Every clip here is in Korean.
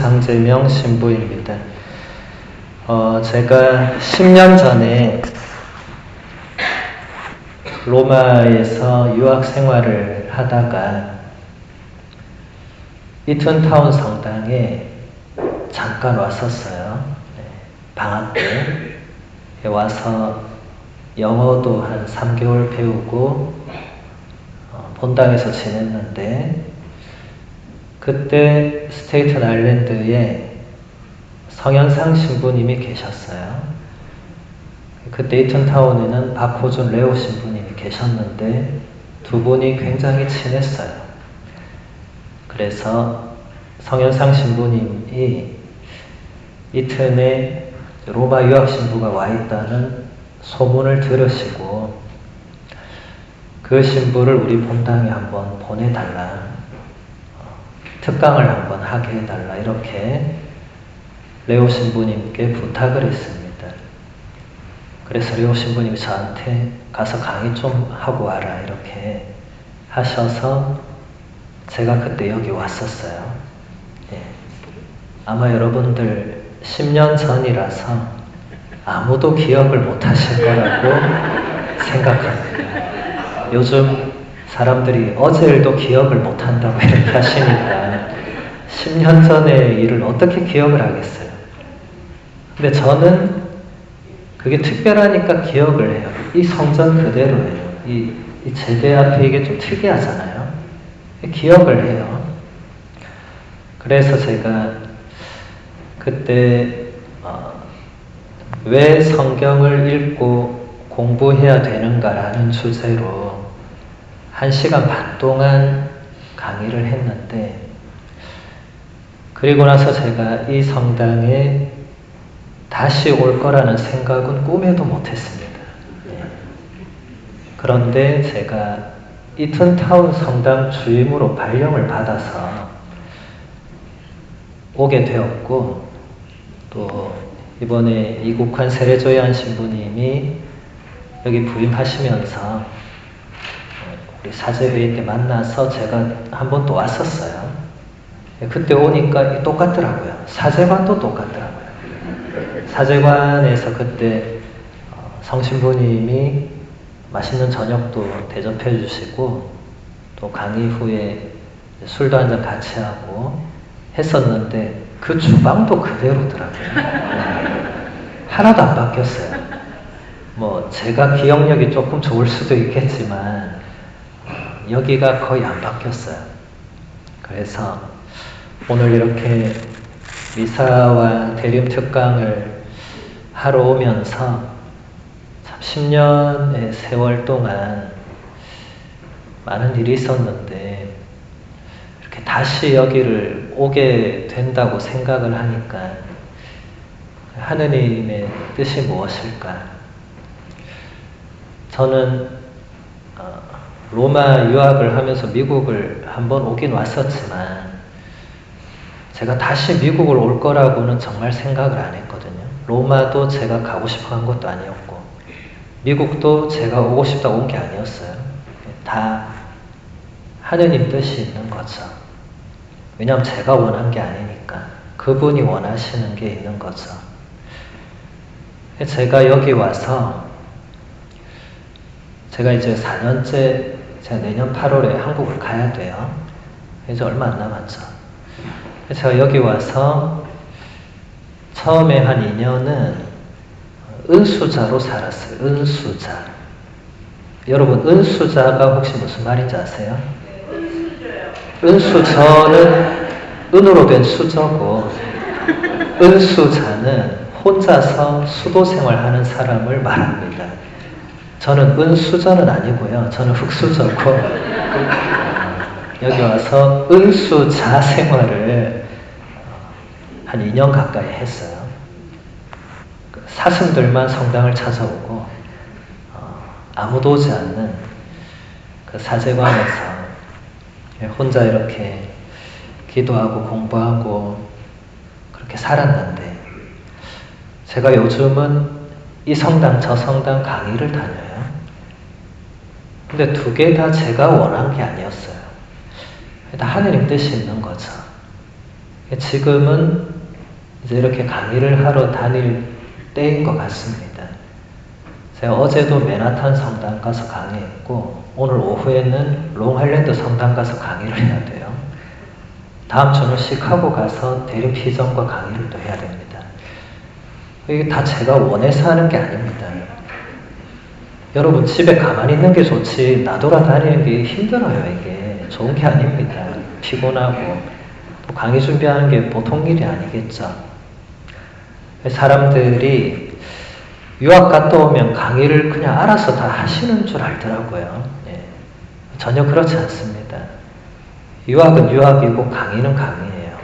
장재명 신부입니다. 제가 10년 전에 로마에서 유학 생활을 하다가 이튼타운 성당에 잠깐 왔었어요. 방학 때 와서 영어도 한 3개월 배우고 본당에서 지냈는데, 그때 스테이튼 아일랜드에 성현상 신부님이 계셨어요. 그때 이튼타운에는 박호준 레오 신부님이 계셨는데 두 분이 굉장히 친했어요. 그래서 성현상 신부님이 이튼에 로마 유학 신부가 와 있다는 소문을 들으시고 그 신부를 우리 본당에 한번 보내달라, 특강을 한번 하게 해달라, 이렇게 레오 신부님께 부탁을 했습니다. 그래서 레오 신부님이 저한테 가서 강의 좀 하고 와라 이렇게 하셔서 제가 그때 여기 왔었어요. 아마 여러분들 10년 전이라서 아무도 기억을 못 하실 거라고 생각합니다. 요즘 사람들이 어제 일도 기억을 못 한다고 이렇게 하시니까 10년 전의 일을 어떻게 기억을 하겠어요. 근데 저는 그게 특별하니까 기억을 해요. 이 성전 그대로예요. 이 제대 앞에 이게 좀 특이하잖아요. 기억을 해요. 그래서 제가 그때 왜 성경을 읽고 공부해야 되는가라는 주제로 1시간 반 동안 강의를 했는데, 그리고 나서 제가 이 성당에 다시 올 거라는 생각은 꿈에도 못했습니다. 그런데 제가 이튼타운 성당 주임으로 발령을 받아서 오게 되었고, 또 이번에 이국환 세례조연 신부님이 여기 부임하시면서 우리 사제회의 때 만나서 제가 한 번 또 왔었어요. 그때 오니까 똑같더라고요. 사제관도 똑같더라고요. 사제관에서 그때 성신부님이 맛있는 저녁도 대접해 주시고 또 강의 후에 술도 한잔 같이 하고 했었는데 그 주방도 그대로더라고요. 하나도 안 바뀌었어요. 뭐 제가 기억력이 조금 좋을 수도 있겠지만 여기가 거의 안 바뀌었어요. 그래서 오늘 이렇게 미사와 대림 특강을 하러 오면서 참 10년의 세월 동안 많은 일이 있었는데 이렇게 다시 여기를 오게 된다고 생각을 하니까 하느님의 뜻이 무엇일까? 저는 로마 유학을 하면서 미국을 한번 오긴 왔었지만 제가 다시 미국을 올 거라고는 정말 생각을 안 했거든요. 로마도 제가 가고 싶어 한 것도 아니었고 미국도 제가 오고 싶다고 온 게 아니었어요. 다 하느님 뜻이 있는 거죠. 왜냐하면 제가 원한 게 아니니까 그분이 원하시는 게 있는 거죠. 제가 여기 와서 제가 이제 4년째, 제가 내년 8월에 한국을 가야 돼요. 이제 얼마 안 남았죠. 제가 여기 와서 처음에 한 2년은 은수자로 살았어요. 은수자. 여러분, 은수자가 혹시 무슨 말인지 아세요? 은수저는 은으로 된 수저고, 은수자는 혼자서 수도 생활하는 사람을 말합니다. 저는 은수저는 아니고요. 저는 흙수저고 여기 와서 은수자 생활을 한 2년 가까이 했어요. 사슴들만 성당을 찾아오고 아무도 오지 않는 그 사제관에서 혼자 이렇게 기도하고 공부하고 그렇게 살았는데, 제가 요즘은 이 성당 저 성당 강의를 다녀요. 근데 두 개 다 제가 원한 게 아니었어요. 다 하느님 뜻이 있는 거죠. 지금은 이제 이렇게 강의를 하러 다닐 때인 것 같습니다. 제가 어제도 맨하탄 성당 가서 강의했고 오늘 오후에는 롱아일랜드 성당 가서 강의를 해야 돼요. 다음 주는 시카고 가서 대륙 희정과 강의를 또 해야 됩니다. 이게 다 제가 원해서 하는 게 아닙니다. 여러분 집에 가만히 있는 게 좋지 나돌아다니는 게 힘들어요. 이게 좋은 게 아닙니다. 피곤하고 또 강의 준비하는 게 보통 일이 아니겠죠. 사람들이 유학 갔다 오면 강의를 그냥 알아서 다 하시는 줄 알더라고요. 예. 전혀 그렇지 않습니다. 유학은 유학이고 강의는 강의예요.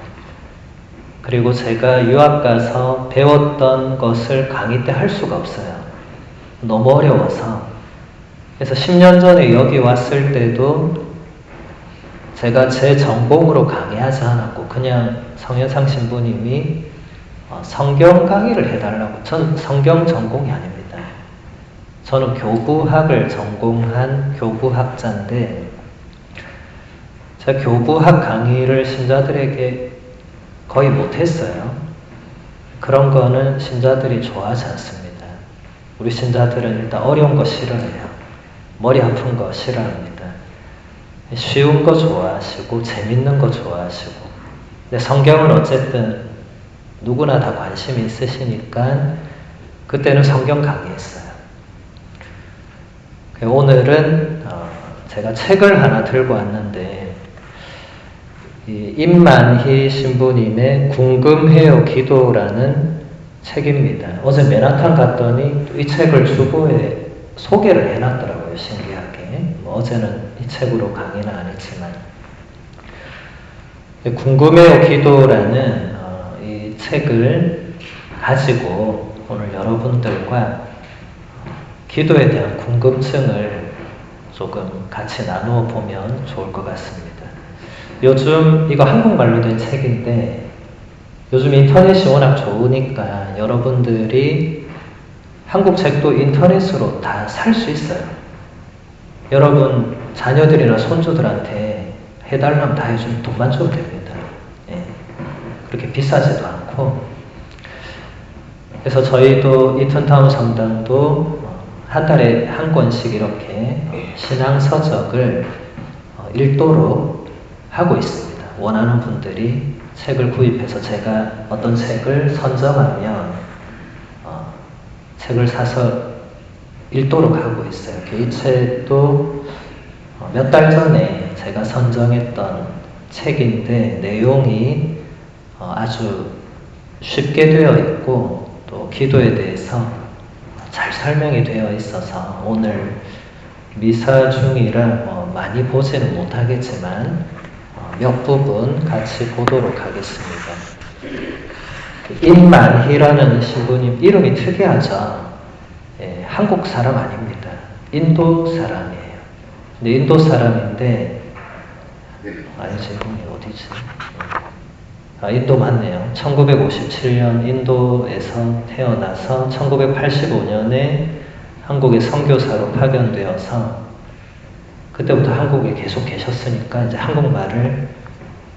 그리고 제가 유학 가서 배웠던 것을 강의 때 할 수가 없어요. 너무 어려워서. 그래서 10년 전에 여기 왔을 때도 제가 제 전공으로 강의하지 않았고 그냥 성현상 신부님이 성경 강의를 해달라고. 전 성경 전공이 아닙니다. 저는 교구학을 전공한 교구학자인데 제가 교구학 강의를 신자들에게 거의 못했어요. 그런 거는 신자들이 좋아하지 않습니다. 우리 신자들은 일단 어려운 거 싫어해요. 머리 아픈 거 싫어합니다. 쉬운 거 좋아하시고 재밌는 거 좋아하시고. 근데 성경은 어쨌든 누구나 다 관심이 있으시니까 그때는 성경 강의했어요. 오늘은 제가 책을 하나 들고 왔는데 임만희 신부님의 궁금해요 기도라는 책입니다. 어제 맨하탄 갔더니 이 책을 주보에 소개를 해놨더라고요. 신기하게. 어제는 이 책으로 강의는 안 했지만 궁금해요 기도라는 이 책을 가지고 오늘 여러분들과 기도에 대한 궁금증을 조금 같이 나누어 보면 좋을 것 같습니다. 요즘 이거 한국말로 된 책인데 요즘 인터넷이 워낙 좋으니까 여러분들이 한국 책도 인터넷으로 다 살 수 있어요. 여러분 자녀들이나 손주들한테 해달라면 다 해주면 돈만 줘도 됩니다. 예. 그렇게 비싸지도 않고. 그래서 저희도 이튼타운 성당도 한 달에 한 권씩 이렇게 신앙서적을 읽도록 하고 있습니다. 원하는 분들이 책을 구입해서 제가 어떤 책을 선정하면 책을 사서 읽도록 하고 있어요. 이 책도 몇 달 전에 제가 선정했던 책인데 내용이 아주 쉽게 되어 있고 또 기도에 대해서 잘 설명이 되어 있어서 오늘 미사 중이라 많이 보지는 못하겠지만 몇 부분 같이 보도록 하겠습니다. 임만희라는 신부님 이름이 특이하죠. 예, 한국 사람 아닙니다. 인도 사람이에요. 근데 인도 사람인데 아니지, 어디지? 인도 맞네요. 1957년 인도에서 태어나서 1985년에 한국에 선교사로 파견되어서 그때부터 한국에 계속 계셨으니까 이제 한국말을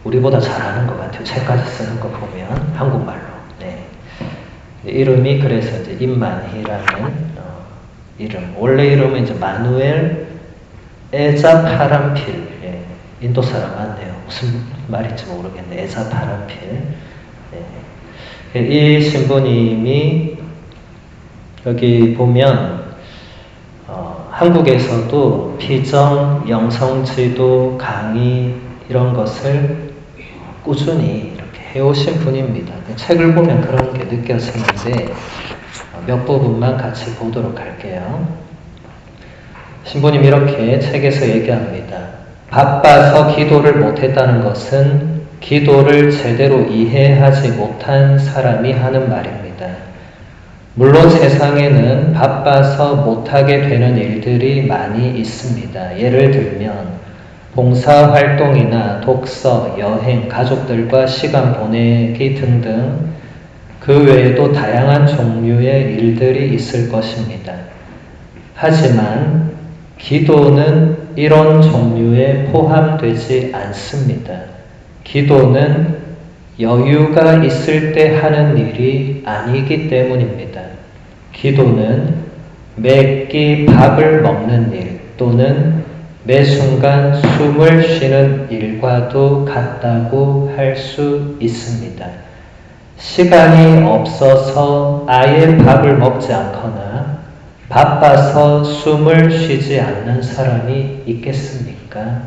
우리보다 잘하는 것 같아요. 책까지 쓰는 거 보면 한국말로. 네. 이름이 그래서 이제 임만희라는 이름. 원래 이름은 이제 마누엘 에자파란필. 예. 인도 사람 맞네요. 무슨 말인지 모르겠네. 에자파란필. 예. 이 신부님이 여기 보면 한국에서도 피정, 영성지도, 강의 이런 것을 꾸준히 이렇게 해오신 분입니다. 책을 보면 그런 게 느껴지는데 몇 부분만 같이 보도록 할게요. 신부님 이렇게 책에서 얘기합니다. 바빠서 기도를 못했다는 것은 기도를 제대로 이해하지 못한 사람이 하는 말입니다. 물론 세상에는 바빠서 못하게 되는 일들이 많이 있습니다. 예를 들면 봉사활동이나 독서, 여행, 가족들과 시간 보내기 등등 그 외에도 다양한 종류의 일들이 있을 것입니다. 하지만 기도는 이런 종류에 포함되지 않습니다. 기도는 여유가 있을 때 하는 일이 아니기 때문입니다. 기도는 매 끼 밥을 먹는 일 또는 매 순간 숨을 쉬는 일과도 같다고 할 수 있습니다. 시간이 없어서 아예 밥을 먹지 않거나 바빠서 숨을 쉬지 않는 사람이 있겠습니까?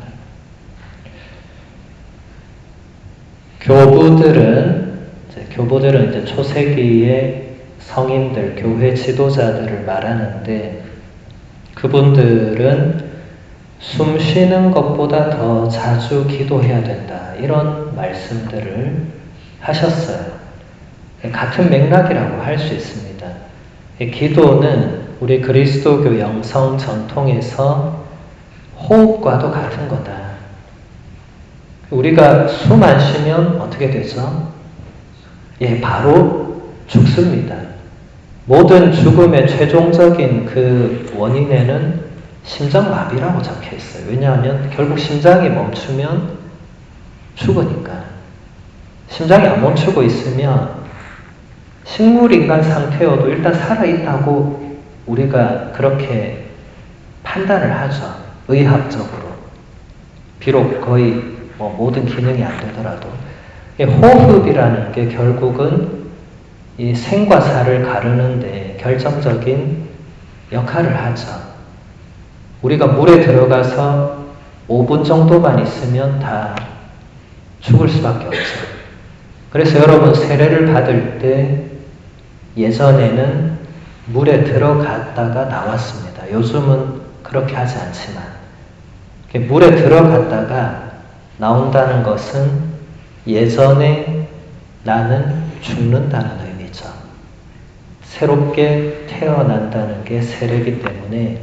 교부들은 이제 초세기의 성인들, 교회 지도자들을 말하는데 그분들은 숨 쉬는 것보다 더 자주 기도해야 된다. 이런 말씀들을 하셨어요. 같은 맥락이라고 할 수 있습니다. 기도는 우리 그리스도교 영성 전통에서 호흡과도 같은 거다. 우리가 숨 안 쉬면 어떻게 되죠? 바로 죽습니다. 모든 죽음의 최종적인 그 원인에는 심장마비라고 적혀 있어요. 왜냐하면 결국 심장이 멈추면 죽으니까. 심장이 안 멈추고 있으면 식물인간 상태여도 일단 살아있다고 우리가 그렇게 판단을 하죠. 의학적으로. 비록 거의 모든 기능이 안 되더라도. 호흡이라는 게 결국은 이 생과 사를 가르는데 결정적인 역할을 하죠. 우리가 물에 들어가서 5분 정도만 있으면 다 죽을 수밖에 없죠. 그래서 여러분 세례를 받을 때 예전에는 물에 들어갔다가 나왔습니다. 요즘은 그렇게 하지 않지만 물에 들어갔다가 나온다는 것은 예전에 나는 죽는다는 의미죠. 새롭게 태어난다는 게 세례이기 때문에.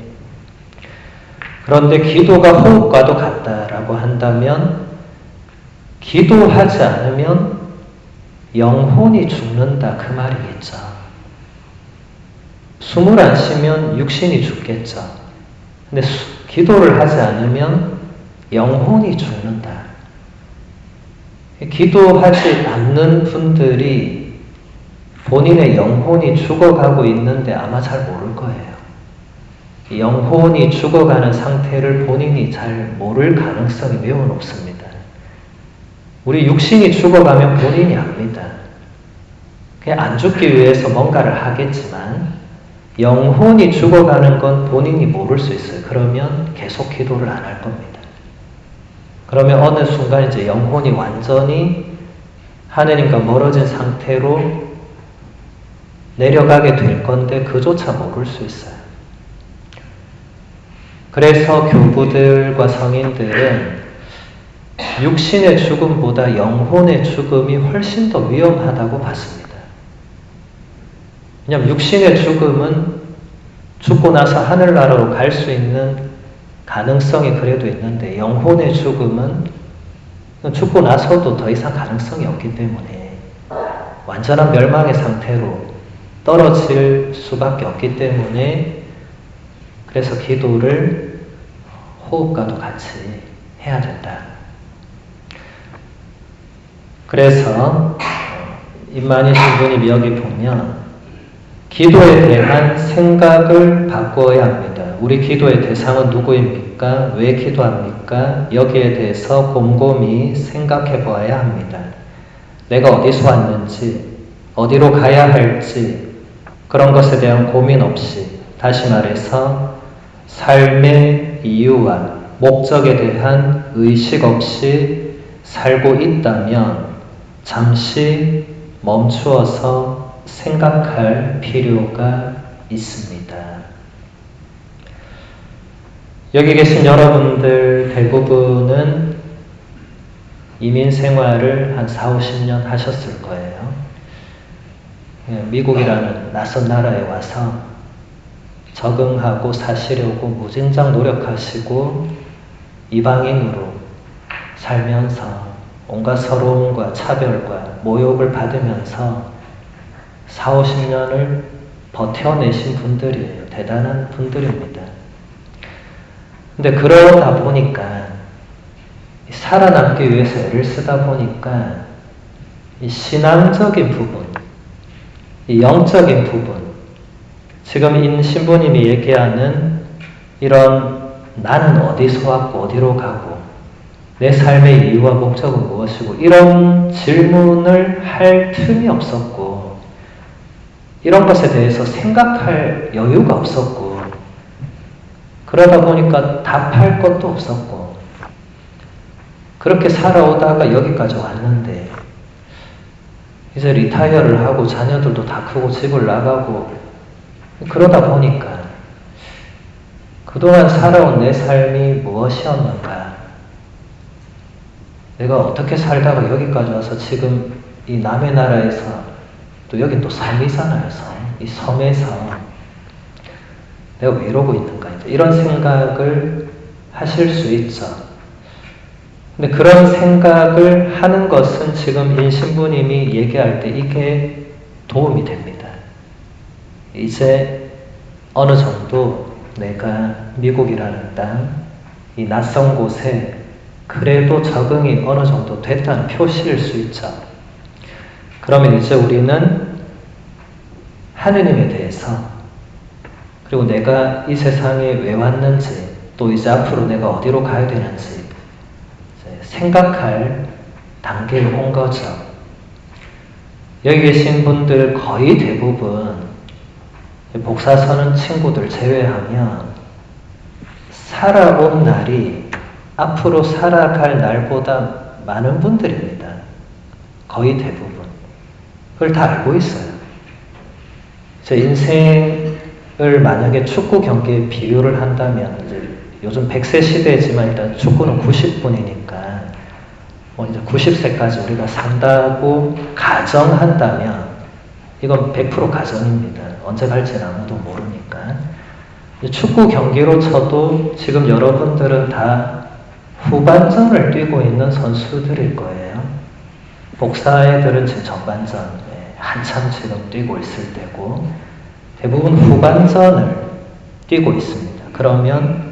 그런데 기도가 호흡과도 같다라고 한다면 기도하지 않으면 영혼이 죽는다 그 말이겠죠. 숨을 안 쉬면 육신이 죽겠죠. 근데 기도를 하지 않으면 영혼이 죽는다. 기도하지 않는 분들이 본인의 영혼이 죽어가고 있는데 아마 잘 모를 거예요. 영혼이 죽어가는 상태를 본인이 잘 모를 가능성이 매우 높습니다. 우리 육신이 죽어가면 본인이 압니다. 그냥 안 죽기 위해서 뭔가를 하겠지만 영혼이 죽어가는 건 본인이 모를 수 있어요. 그러면 계속 기도를 안 할 겁니다. 그러면 어느 순간 이제 영혼이 완전히 하느님과 멀어진 상태로 내려가게 될 건데 그조차 모를 수 있어요. 그래서 교부들과 성인들은 육신의 죽음보다 영혼의 죽음이 훨씬 더 위험하다고 봤습니다. 왜냐하면 육신의 죽음은 죽고 나서 하늘나라로 갈 수 있는 가능성이 그래도 있는데 영혼의 죽음은 죽고 나서도 더 이상 가능성이 없기 때문에 완전한 멸망의 상태로 떨어질 수밖에 없기 때문에 그래서 기도를 호흡과도 같이 해야 된다. 그래서 임만희신 분이 여기 보면 기도에 대한 생각을 바꿔야 합니다. 우리 기도의 대상은 누구입니까? 왜 기도합니까? 여기에 대해서 곰곰이 생각해 보아야 합니다. 내가 어디서 왔는지, 어디로 가야 할지 그런 것에 대한 고민 없이, 다시 말해서 삶의 이유와 목적에 대한 의식 없이 살고 있다면 잠시 멈추어서 생각할 필요가 있습니다. 여기 계신 여러분들 대부분은 이민 생활을 한 4, 50년 하셨을 거예요. 미국이라는 낯선 나라에 와서 적응하고 사시려고 무진장 노력하시고 이방인으로 살면서 온갖 서러움과 차별과 모욕을 받으면서 4, 50년을 버텨내신 분들이에요. 대단한 분들입니다. 근데 그러다 보니까 살아남기 위해서 애를 쓰다 보니까 이 신앙적인 부분, 이 영적인 부분, 지금 인 신부님이 얘기하는 이런 나는 어디서 왔고 어디로 가고 내 삶의 이유와 목적은 무엇이고 이런 질문을 할 틈이 없었고 이런 것에 대해서 생각할 여유가 없었고 그러다 보니까 답할 것도 없었고 그렇게 살아오다가 여기까지 왔는데 이제 리타이어를 하고 자녀들도 다 크고 집을 나가고 그러다 보니까 그동안 살아온 내 삶이 무엇이었는가, 내가 어떻게 살다가 여기까지 와서 지금 이 남의 나라에서 또 여긴 또 섬이잖아요. 이 섬에서 내가 왜 이러고 있는가, 이런 생각을 하실 수 있죠. 근데 그런 생각을 하는 것은 지금 인 신부님이 얘기할 때 이게 도움이 됩니다. 이제 어느 정도 내가 미국이라는 땅, 이 낯선 곳에 그래도 적응이 어느 정도 됐다는 표시일 수 있죠. 그러면 이제 우리는 하느님에 대해서 그리고 내가 이 세상에 왜 왔는지 또 이제 앞으로 내가 어디로 가야 되는지 생각할 단계에 온 거죠. 여기 계신 분들 거의 대부분 복사 서는 친구들 제외하면 살아온 날이 앞으로 살아갈 날보다 많은 분들입니다. 거의 대부분. 그걸 다 알고 있어요. 제 인생을 만약에 축구 경기에 비유를 한다면 이제 요즘 100세 시대지만 일단 축구는 90분이니까 이제 90세까지 우리가 산다고 가정한다면 이건 100% 가정입니다. 언제 갈지는 아무도 모르니까. 축구 경기로 쳐도 지금 여러분들은 다 후반전을 뛰고 있는 선수들일 거예요. 복사 애들은 지금 전반전 한참 지금 뛰고 있을 때고 대부분 후반전을 뛰고 있습니다. 그러면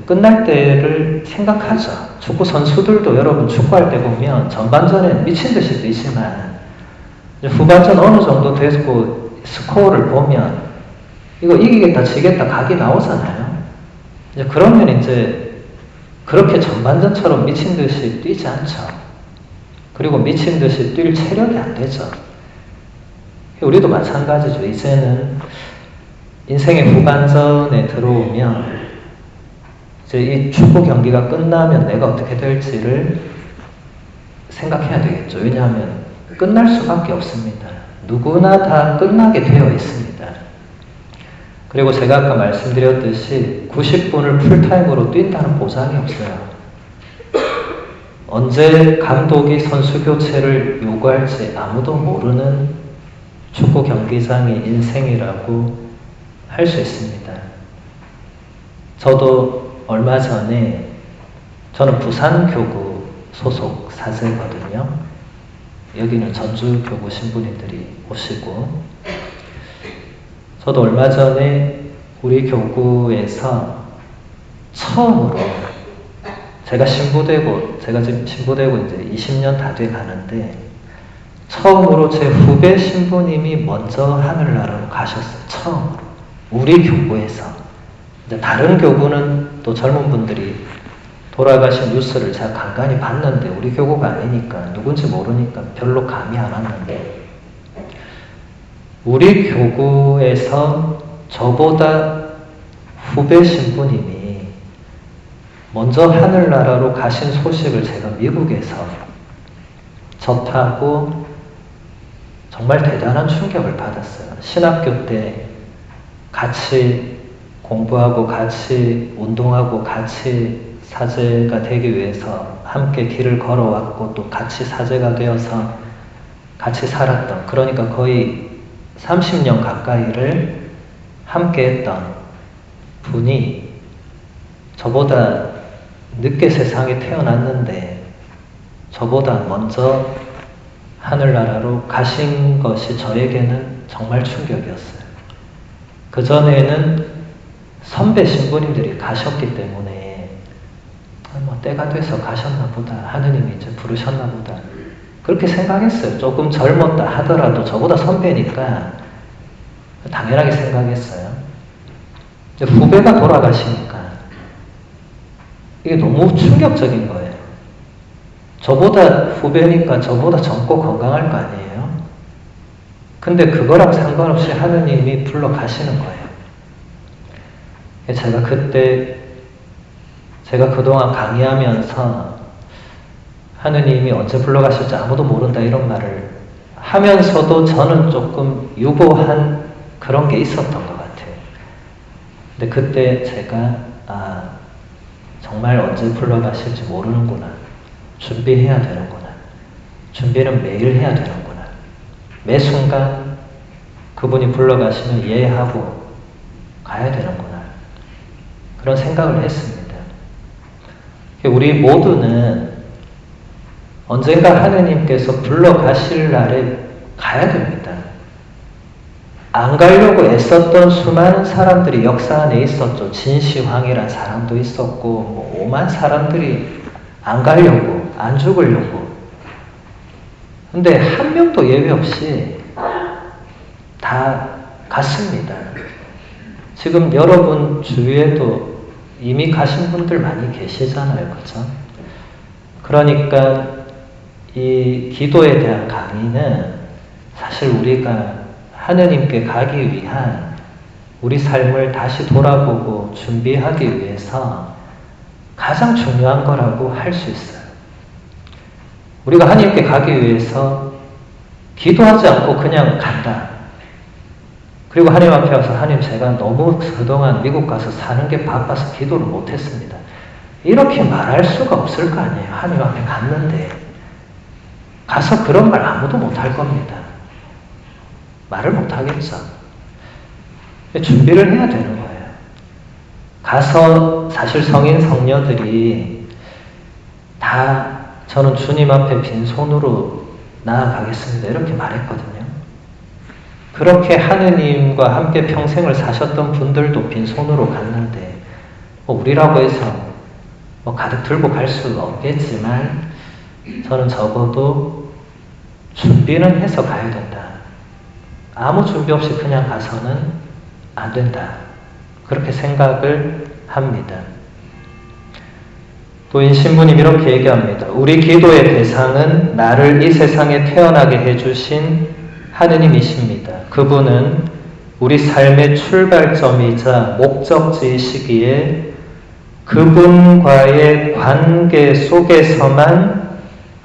끝날 때를 생각하죠. 축구 선수들도 여러분 축구할 때 보면 전반전에 미친 듯이 뛰지만 후반전 어느 정도 되고 스코어를 보면 이거 이기겠다 지겠다 각이 나오잖아요. 이제 그러면 이제 그렇게 전반전처럼 미친 듯이 뛰지 않죠. 그리고 미친 듯이 뛸 체력이 안 되죠. 우리도 마찬가지죠. 이제는 인생의 후반전에 들어오면 이제 이 축구 경기가 끝나면 내가 어떻게 될지를 생각해야 되겠죠. 왜냐하면 끝날 수밖에 없습니다. 누구나 다 끝나게 되어 있습니다. 그리고 제가 아까 말씀드렸듯이 90분을 풀타임으로 뛴다는 보장이 없어요. 언제 감독이 선수 교체를 요구할지 아무도 모르는 축구 경기장이 인생이라고 할 수 있습니다. 저도 얼마 전에 저는 부산교구 소속 사제거든요. 여기는 전주교구 신부님들이 오시고 저도 얼마 전에 우리 교구에서 처음으로 제가 지금 신부되고 이제 20년 다 돼 가는데 처음으로 제 후배 신부님이 먼저 하늘나라로 가셨어요. 처음으로. 우리 교구에서. 이제 다른 교구는 또 젊은 분들이 돌아가신 뉴스를 제가 간간히 봤는데 우리 교구가 아니니까 누군지 모르니까 별로 감이 안 왔는데 우리 교구에서 저보다 후배 신부님이 먼저 하늘나라로 가신 소식을 제가 미국에서 접하고 정말 대단한 충격을 받았어요. 신학교 때 같이 공부하고 같이 운동하고 같이 사제가 되기 위해서 함께 길을 걸어왔고 또 같이 사제가 되어서 같이 살았던, 그러니까 거의 30년 가까이를 함께 했던 분이 저보다 늦게 세상에 태어났는데 저보다 먼저 하늘나라로 가신 것이 저에게는 정말 충격이었어요. 그전에는 선배 신부님들이 가셨기 때문에 뭐 때가 돼서 가셨나 보다, 하느님이 이제 부르셨나 보다, 그렇게 생각했어요. 조금 젊었다 하더라도 저보다 선배니까 당연하게 생각했어요. 이제 후배가 돌아가시니까 이게 너무 충격적인 거예요. 저보다 후배니까 저보다 젊고 건강할 거 아니에요? 근데 그거랑 상관없이 하느님이 불러 가시는 거예요. 제가 그동안 강의하면서 하느님이 언제 불러 가실지 아무도 모른다 이런 말을 하면서도 저는 조금 유보한 그런 게 있었던 것 같아요. 근데 그때 제가 정말 언제 불러 가실지 모르는구나. 준비해야 되는구나. 준비는 매일 해야 되는구나. 매 순간 그분이 불러 가시면 예하고 가야 되는구나. 그런 생각을 했습니다. 우리 모두는 언젠가 하느님께서 불러 가실 날에 가야 됩니다. 안 가려고 애썼던 수많은 사람들이 역사 안에 있었죠. 진시황이란 사람도 있었고 오만 사람들이 안 가려고, 안 죽으려고. 근데 한 명도 예외 없이 다 갔습니다. 지금 여러분 주위에도 이미 가신 분들 많이 계시잖아요. 그렇죠? 그러니까 이 기도에 대한 강의는 사실 우리가 하느님께 가기 위한 우리 삶을 다시 돌아보고 준비하기 위해서 가장 중요한 거라고 할 수 있어요. 우리가 하느님께 가기 위해서 기도하지 않고 그냥 간다. 그리고 하나님 앞에 와서 하나님 제가 너무 그동안 미국 가서 사는 게 바빠서 기도를 못했습니다. 이렇게 말할 수가 없을 거 아니에요. 하나님 앞에 갔는데 가서 그런 말 아무도 못할 겁니다. 말을 못하겠죠. 준비를 해야 되는 거예요. 가서 사실 성인 성녀들이 다 저는 주님 앞에 빈손으로 나아가겠습니다. 이렇게 말했거든요. 그렇게 하느님과 함께 평생을 사셨던 분들도 빈손으로 갔는데 우리라고 해서 가득 들고 갈 수는 없겠지만 저는 적어도 준비는 해서 가야 된다. 아무 준비 없이 그냥 가서는 안 된다. 그렇게 생각을 합니다. 또 신부님 이렇게 얘기합니다. 우리 기도의 대상은 나를 이 세상에 태어나게 해주신 하느님이십니다. 그분은 우리 삶의 출발점이자 목적지이시기에 그분과의 관계 속에서만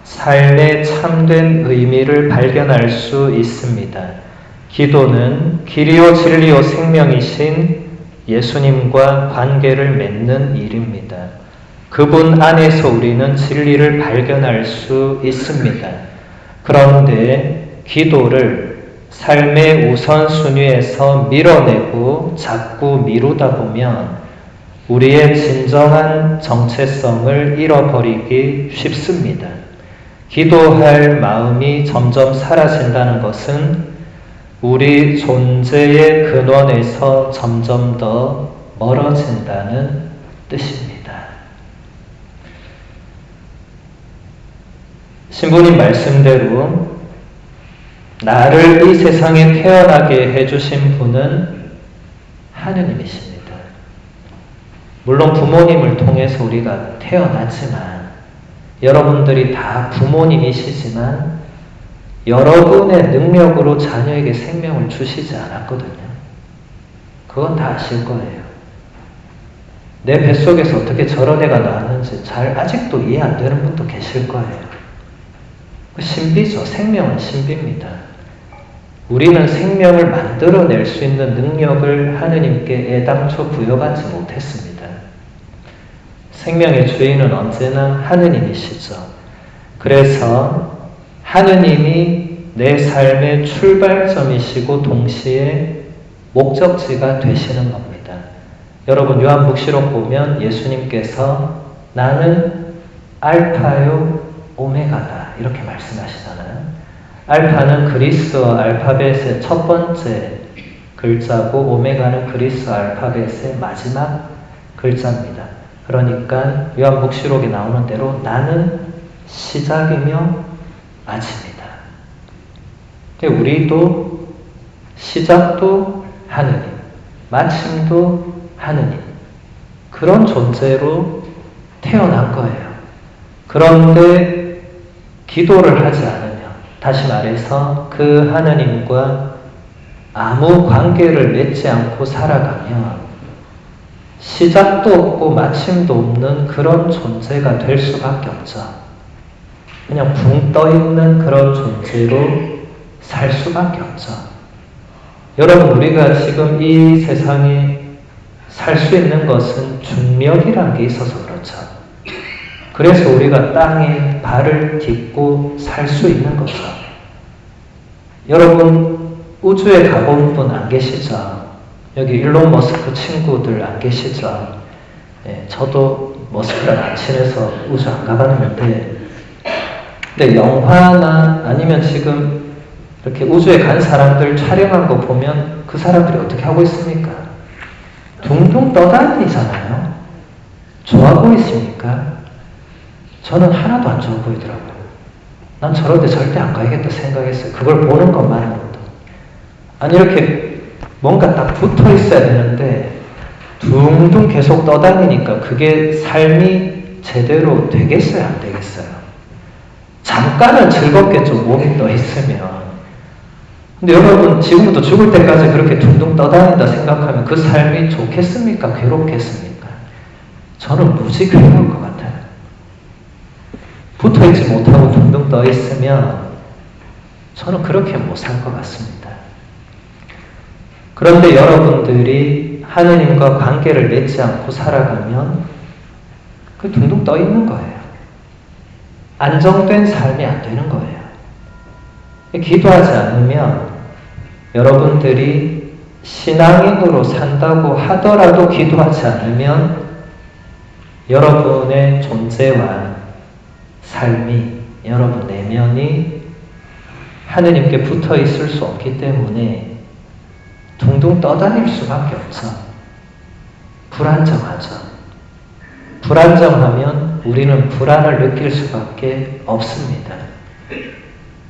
삶의 참된 의미를 발견할 수 있습니다. 기도는 길이요 진리요 생명이신 예수님과 관계를 맺는 일입니다. 그분 안에서 우리는 진리를 발견할 수 있습니다. 그런데 기도를 삶의 우선순위에서 밀어내고 자꾸 미루다 보면 우리의 진정한 정체성을 잃어버리기 쉽습니다. 기도할 마음이 점점 사라진다는 것은 우리 존재의 근원에서 점점 더 멀어진다는 뜻입니다. 신부님 말씀대로 나를 이 세상에 태어나게 해주신 분은 하느님이십니다. 물론 부모님을 통해서 우리가 태어났지만 여러분들이 다 부모님이시지만 여러분의 능력으로 자녀에게 생명을 주시지 않았거든요. 그건 다 아실 거예요. 내 뱃속에서 어떻게 저런 애가 나왔는지 아직도 이해 안 되는 분도 계실 거예요. 신비죠. 생명은 신비입니다. 우리는 생명을 만들어낼 수 있는 능력을 하느님께 애당초 부여받지 못했습니다. 생명의 주인은 언제나 하느님이시죠. 그래서 하느님이 내 삶의 출발점이시고 동시에 목적지가 되시는 겁니다. 여러분 요한복음록 보면 예수님께서 나는 알파요 오메가다 이렇게 말씀하시잖아요. 알파는 그리스어 알파벳의 첫 번째 글자고 오메가는 그리스어 알파벳의 마지막 글자입니다. 그러니까 요한복음록에 나오는 대로 나는 시작이며 아십니다. 우리도 시작도 하느님, 마침도 하느님, 그런 존재로 태어난 거예요. 그런데 기도를 하지 않으면, 다시 말해서 그 하느님과 아무 관계를 맺지 않고 살아가면 시작도 없고 마침도 없는 그런 존재가 될 수밖에 없죠. 그냥 붕 떠있는 그런 존재로 살 수밖에 없죠. 여러분, 우리가 지금 이 세상에 살 수 있는 것은 중력이라는 게 있어서 그렇죠. 그래서 우리가 땅에 발을 딛고 살 수 있는 거죠. 여러분, 우주에 가본 분 안 계시죠? 여기 일론 머스크 친구들 안 계시죠? 예, 저도 머스크랑 안 친해서 우주 안 가봤는데, 근데 영화나 아니면 지금 이렇게 우주에 간 사람들 촬영한 거 보면 그 사람들이 어떻게 하고 있습니까? 둥둥 떠다니잖아요. 좋아 보이십니까? 저는 하나도 안 좋아 보이더라고요. 난 저런데 절대 안 가야겠다 생각했어요. 그걸 보는 것만으로도. 아니, 이렇게 뭔가 딱 붙어 있어야 되는데 둥둥 계속 떠다니니까 그게 삶이 제대로 되겠어요, 안 되겠어요? 잠깐은 즐겁겠죠, 몸이 떠 있으면. 근데 여러분, 지금부터 죽을 때까지 그렇게 둥둥 떠다닌다 생각하면 그 삶이 좋겠습니까? 괴롭겠습니까? 저는 무지 괴로울 것 같아요. 붙어있지 못하고 둥둥 떠 있으면 저는 그렇게 못 살 것 같습니다. 그런데 여러분들이 하느님과 관계를 맺지 않고 살아가면 그 둥둥 떠 있는 거예요. 안정된 삶이 안 되는 거예요. 기도하지 않으면 여러분들이 신앙인으로 산다고 하더라도 기도하지 않으면 여러분의 존재와 삶이, 여러분 내면이 하느님께 붙어 있을 수 없기 때문에 둥둥 떠다닐 수밖에 없죠. 불안정하죠. 불안정하면 우리는 불안을 느낄 수밖에 없습니다.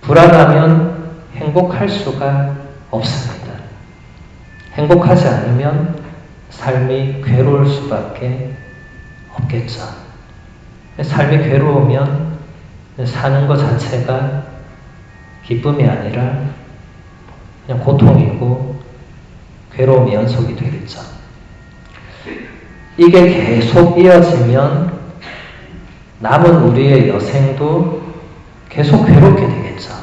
불안하면 행복할 수가 없습니다. 행복하지 않으면 삶이 괴로울 수밖에 없겠죠. 삶이 괴로우면 사는 것 자체가 기쁨이 아니라 그냥 고통이고 괴로움이 연속이 되겠죠. 이게 계속 이어지면 남은 우리의 여생도 계속 괴롭게 되겠죠.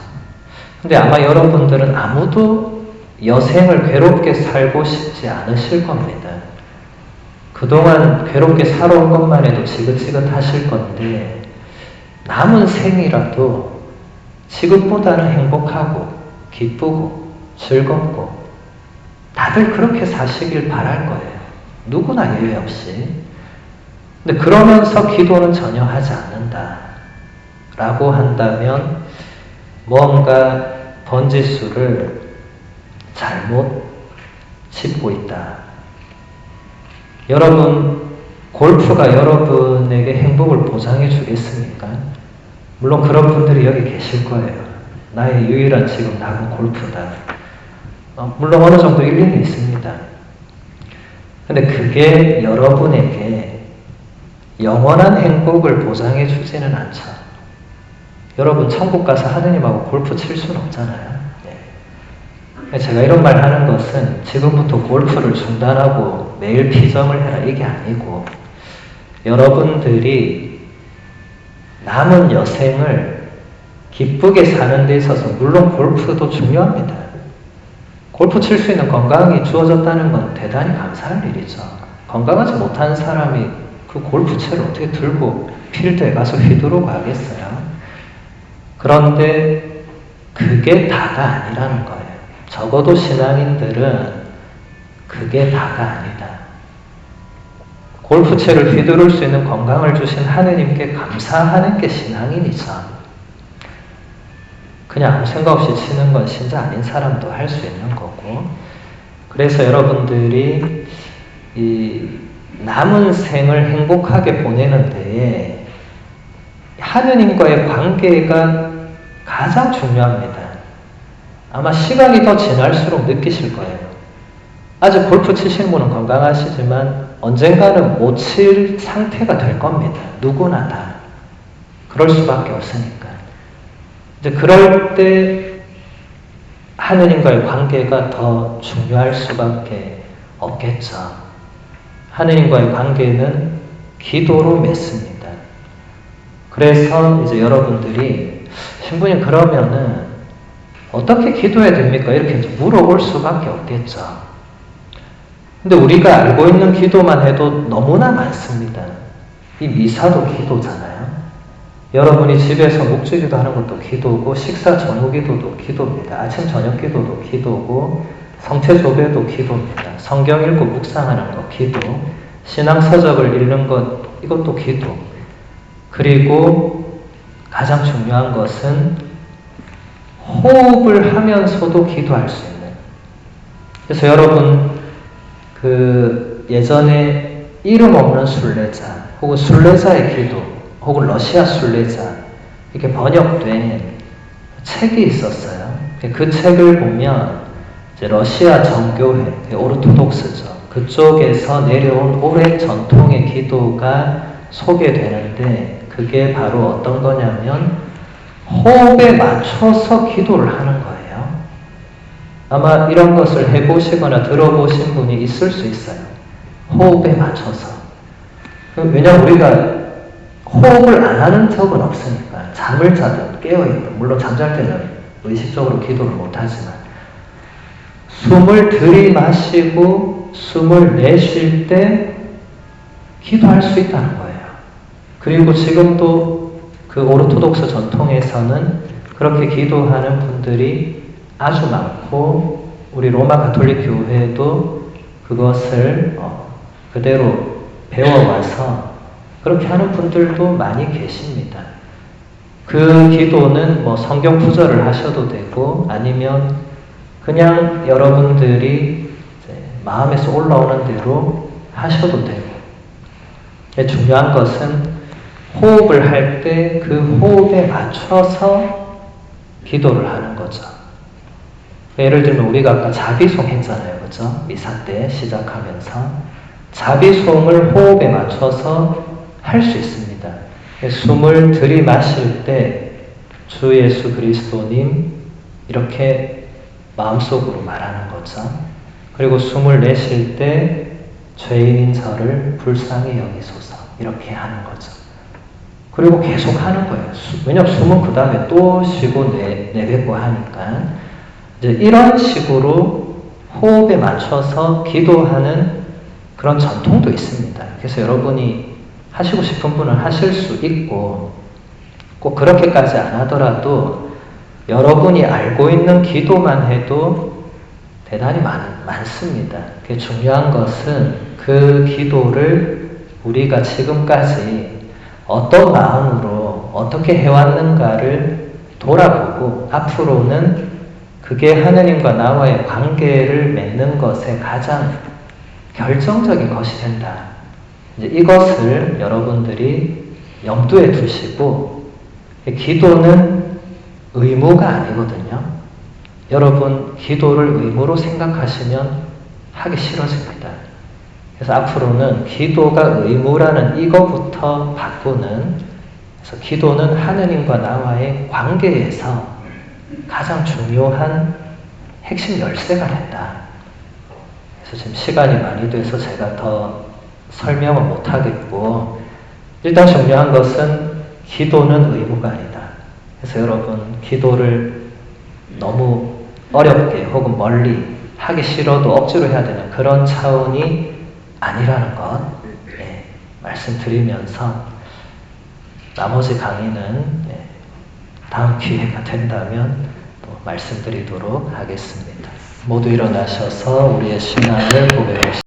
근데 아마 여러분들은 아무도 여생을 괴롭게 살고 싶지 않으실 겁니다. 그동안 괴롭게 살아온 것만 해도 지긋지긋하실 건데 남은 생이라도 지금보다는 행복하고 기쁘고 즐겁고 다들 그렇게 사시길 바랄 거예요. 누구나 예외 없이. 근데 그러면서 기도는 전혀 하지 않는다 라고 한다면 뭔가 번지수를 잘못 짚고 있다. 여러분, 골프가 여러분에게 행복을 보장해 주겠습니까? 물론 그런 분들이 여기 계실 거예요. 나의 유일한 지금 낙은 골프다. 물론 어느 정도 일리는 있습니다. 근데 그게 여러분에게 영원한 행복을 보장해 주지는 않죠. 여러분, 천국 가서 하느님하고 골프 칠 수는 없잖아요. 네. 제가 이런 말 하는 것은 지금부터 골프를 중단하고 매일 피점을 해라 이게 아니고, 여러분들이 남은 여생을 기쁘게 사는 데 있어서 물론 골프도 중요합니다. 골프 칠 수 있는 건강이 주어졌다는 건 대단히 감사할 일이죠. 건강하지 못한 사람이 그 골프채를 어떻게 들고 필드에 가서 휘두르고 하겠어요? 그런데 그게 다가 아니라는 거예요. 적어도 신앙인들은 그게 다가 아니다. 골프채를 휘두를 수 있는 건강을 주신 하느님께 감사하는 게 신앙인이죠. 그냥 아무 생각 없이 치는 건 신자 아닌 사람도 할 수 있는 거고, 그래서 여러분들이 이 남은 생을 행복하게 보내는 데에 하느님과의 관계가 가장 중요합니다. 아마 시간이 더 지날수록 느끼실 거예요. 아직 골프 치시는 분은 건강하시지만 언젠가는 못 칠 상태가 될 겁니다. 누구나 다. 그럴 수밖에 없으니까. 이제 그럴 때 하느님과의 관계가 더 중요할 수밖에 없겠죠. 하느님과의 관계는 기도로 맺습니다. 그래서 이제 여러분들이 신부님 그러면은 어떻게 기도해야 됩니까? 이렇게 이제 물어볼 수밖에 없겠죠. 근데 우리가 알고 있는 기도만 해도 너무나 많습니다. 이 미사도 기도잖아요. 여러분이 집에서 묵주기도 하는 것도 기도고, 식사 전후 기도도 기도입니다. 아침 저녁 기도도 기도고, 성체조배도 기도입니다. 성경 읽고 묵상하는 것 기도, 신앙 서적을 읽는 것 이것도 기도. 그리고 가장 중요한 것은 호흡을 하면서도 기도할 수 있는. 그래서 여러분 예전에 이름 없는 순례자 혹은 순례자의 기도 혹은 러시아 순례자 이렇게 번역된 책이 있었어요. 그 책을 보면 이제 러시아 정교회, 오르토독스죠. 그쪽에서 내려온 오랜 전통의 기도가 소개되는데 그게 바로 어떤 거냐면 호흡에 맞춰서 기도를 하는 거예요. 아마 이런 것을 해보시거나 들어보신 분이 있을 수 있어요. 호흡에 맞춰서. 왜냐하면 우리가 호흡을 안 하는 적은 없으니까. 잠을 자든 깨어있든, 물론 잠잘 때는 의식적으로 기도를 못하지만 숨을 들이마시고 숨을 내쉴 때 기도할 수 있다는 거예요. 그리고 지금도 그 오르토독스 전통에서는 그렇게 기도하는 분들이 아주 많고 우리 로마 가톨릭 교회도 그것을 그대로 배워와서 그렇게 하는 분들도 많이 계십니다. 그 기도는 뭐 성경 구절을 하셔도 되고 아니면 그냥 여러분들이 마음에서 올라오는 대로 하셔도 되고 중요한 것은 호흡을 할 때 그 호흡에 맞춰서 기도를 하는 거죠. 예를 들면 우리가 아까 자비송 했잖아요. 그죠? 미사 때 시작하면서 자비송을 호흡에 맞춰서 할 수 있습니다. 숨을 들이마실 때 주 예수 그리스도님 이렇게 마음속으로 말하는 거죠. 그리고 숨을 내쉴 때 죄인인 저를 불쌍히 여기소서 이렇게 하는 거죠. 그리고 계속 하는 거예요. 왜냐하면 숨은 그 다음에 또 쉬고 내뱉고 하니까 이제 이런 식으로 호흡에 맞춰서 기도하는 그런 전통도 있습니다. 그래서 여러분이 하시고 싶은 분은 하실 수 있고 꼭 그렇게까지 안 하더라도 여러분이 알고 있는 기도만 해도 대단히 많습니다. 중요한 것은 그 기도를 우리가 지금까지 어떤 마음으로 어떻게 해왔는가를 돌아보고 앞으로는 그게 하느님과 나와의 관계를 맺는 것에 가장 결정적인 것이 된다. 이제 이것을 여러분들이 염두에 두시고 기도는 의무가 아니거든요. 여러분 기도를 의무로 생각하시면 하기 싫어집니다. 그래서 앞으로는 기도가 의무라는 이거부터 바꾸는 그래서 기도는 하느님과 나와의 관계에서 가장 중요한 핵심 열쇠가 된다. 그래서 지금 시간이 많이 돼서 제가 더 설명을 못하겠고 일단 중요한 것은 기도는 의무가 아니다. 그래서 여러분 기도를 너무 어렵게 혹은 멀리 하기 싫어도 억지로 해야 되는 그런 차원이 아니라는 것 말씀드리면서 나머지 강의는 다음 기회가 된다면 또 말씀드리도록 하겠습니다. 모두 일어나셔서 우리의 신앙을 고백하시겠습니다.